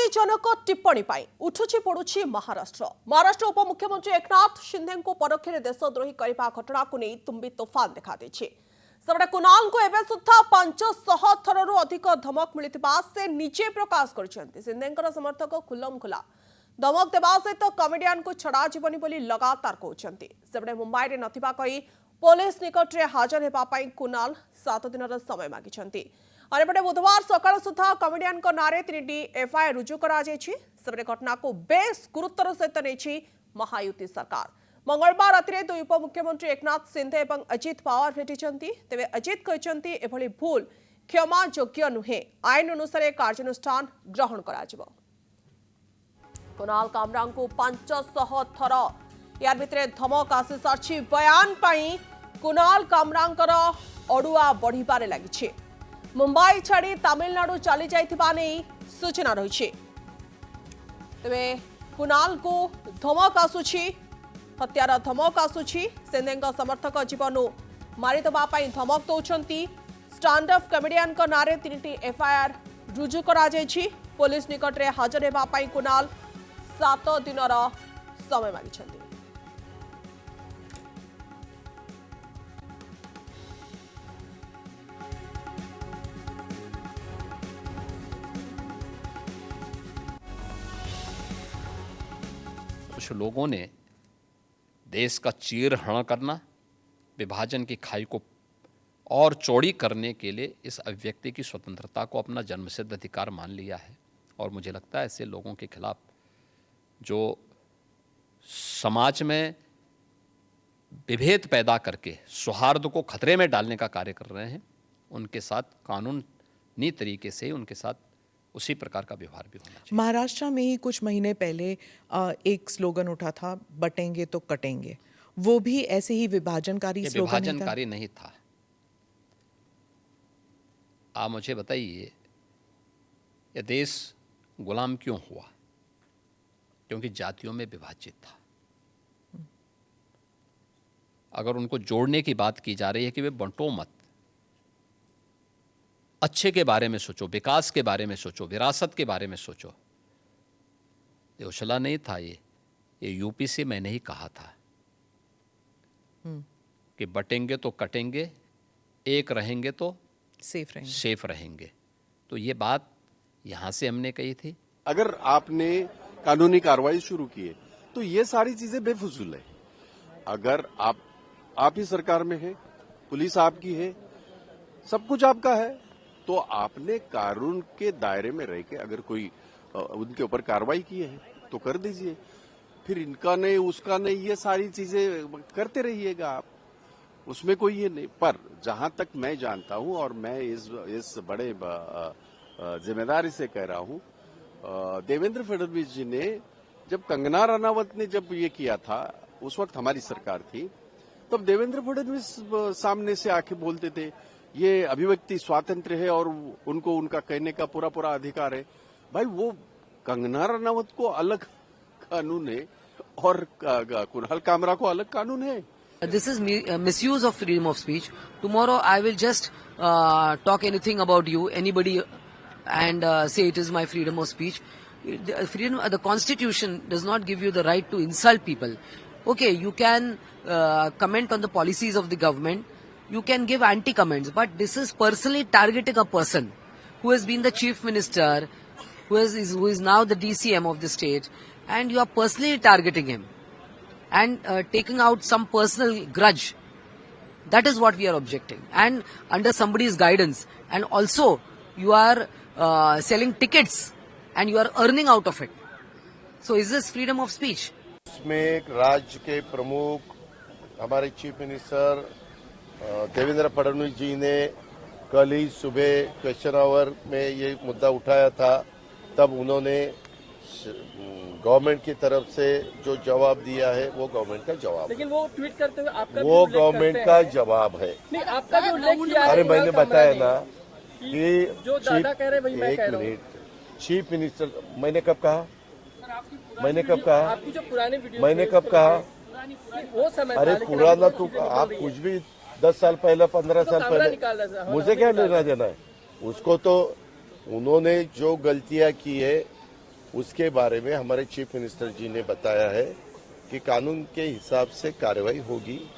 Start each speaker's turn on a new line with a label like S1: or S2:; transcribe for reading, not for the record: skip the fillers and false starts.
S1: आपत्तिजनक टिप्पणी पाई उठुची पड़ुची महाराष्ट्र उपमुख्यमंत्री एकनाथ शिंदे को परोक्षे देशद्रोही करने घटना को नहीं तुम्बी तोफान देखा सेपटे कुणाल को एवं सुधा 500 थरु अधिक धमक मिलता से निजे प्रकाश कर शिंदे समर्थक खुलम खुला धमक देवा सहित कमेडियन को छड़ा जीवनी बोली लगातार कहते सेपटे मुंबई में नथिबा कही पुलिस निकट में हाजर होगापाई कुणाल 7 दिन समय मागिछंती। अन्यपटे बुधवार सकाळ सुधा कमेडियन नारे 3टी एफआईआर रुजु करारे घटना को बेस गुरुत्वर सहित नहीं महायुति सरकार। मंगलवार राति दुई उपमुख्यमंत्री एकनाथ शिंदे और अजित पवार भेटी तेज अजित कहते एभली भूल क्षमा योग्य नुहे आईन अनुसार कार्यानुष्ठान ग्रहण कर कुणाल कामरा को 500 थर यार भितर धमक आसी सारी बयान पाई कुणाल कामरांकर अड़ुआ बढ़िबारे लगी मुंबई छाड़ी तमिलनाडु चली जाइथिबा नहीं सूचना रही तेरे कुणाल को धमक आसुछि हत्यार धमक आसुछि शिंदे समर्थक जीवन मारिदबा पई धमक दौरान स्टैंड अप कमेडियन नारे 3टी एफआईआर रुजु करा जायछि। पुलिस निकट में हाजर होगा पई कुणाल 7 दिन समय मागिछन्ति।
S2: कुछ लोगों ने देश का चीरहरण करना, विभाजन की खाई को और चौड़ी करने के लिए इस अभिव्यक्ति की स्वतंत्रता को अपना जन्मसिद्ध अधिकार मान लिया है। और मुझे लगता है ऐसे लोगों के खिलाफ जो समाज में विभेद पैदा करके सौहार्द को खतरे में डालने का कार्य कर रहे हैं, उनके साथ कानूनी तरीके से उनके साथ उसी प्रकार का व्यवहार भी होना चाहिए।
S3: महाराष्ट्र में ही कुछ महीने पहले एक स्लोगन उठा था, बटेंगे तो कटेंगे। वो भी ऐसे ही विभाजनकारी स्लोगन था।
S2: विभाजनकारी नहीं था। आप मुझे बताइए, यह देश गुलाम क्यों हुआ? क्योंकि जातियों में विभाजित था। अगर उनको जोड़ने की बात की जा रही है कि वे बंटो मत, अच्छे के बारे में सोचो, विकास के बारे में सोचो, विरासत के बारे में सोचो। देवशला नहीं था ये यूपी से मैंने ही कहा था कि बटेंगे तो कटेंगे, एक रहेंगे तो सेफ रहेंगे। तो ये बात यहां से हमने कही थी।
S4: अगर आपने कानूनी कार्रवाई शुरू की है तो ये सारी चीजें बेफिजूल है। अगर आप ही सरकार में है, पुलिस आपकी है, सब कुछ आपका है, तो आपने कानून के दायरे में रह के अगर कोई उनके ऊपर कार्रवाई की है तो कर दीजिए। फिर इनका नहीं उसका नहीं, ये सारी चीजें करते रहिएगा आप, उसमें कोई ये नहीं। पर जहां तक मैं जानता हूं और मैं इस बड़े जिम्मेदारी से कह रहा हूं, देवेंद्र फडणवीस जी ने जब कंगना रनावत ने जब ये किया था, उस वक्त हमारी सरकार थी, तब देवेंद्र फडणवीस सामने से आके बोलते थे ये अभिव्यक्ति स्वातंत्र्य है और उनको उनका कहने का पूरा अधिकार है। भाई, वो कंगना रनावत को अलग कानून है और कुणाल कामरा को अलग कानून है।
S5: This is misuse of freedom of speech. Tomorrow I will just talk anything about you, anybody, and say it is my freedom of speech. The Constitution does not give you the right to insult people. Okay, you can comment on the policies of the government. You can give anti-comments, but this is personally targeting a person who has been the chief minister, who is now the DCM of the state, and you are personally targeting him and taking out some personal grudge. That is what we are objecting. And under somebody's guidance, and also you are selling tickets and you are earning out of it. So is this freedom of speech?
S6: इसमें एक राज्य के प्रमुख हमारे chief minister Devendra Fadnavis जी ने कल ही सुबह question our में ये मुद्दा उठाया था। तब उन्होंने गवर्नमेंट की तरफ से जो जवाब दिया है वो गवर्नमेंट का जवाब, लेकिन वो ट्वीट करते हुए आपका वो गवर्नमेंट का जवाब है। नहीं, आपका जो उल्लेख किया है, अरे मैंने बताया ना कि जो दादा कह रहे वही मैं कह रहा हूं। चीफ मिनिस्टर मैंने कब कहा? मैंने कब कहा? आपकी जो पुरानी वीडियो मैंने कब कहा? वो समय, अरे पुराना तो आप कुछ भी 10 साल पहले 15 साल पहले, मुझे क्या लेना देना है उसको। तो उन्होंने जो गलतियां की है उसके बारे में हमारे चीफ मिनिस्टर जी ने बताया है कि कानून के हिसाब से कार्रवाई होगी।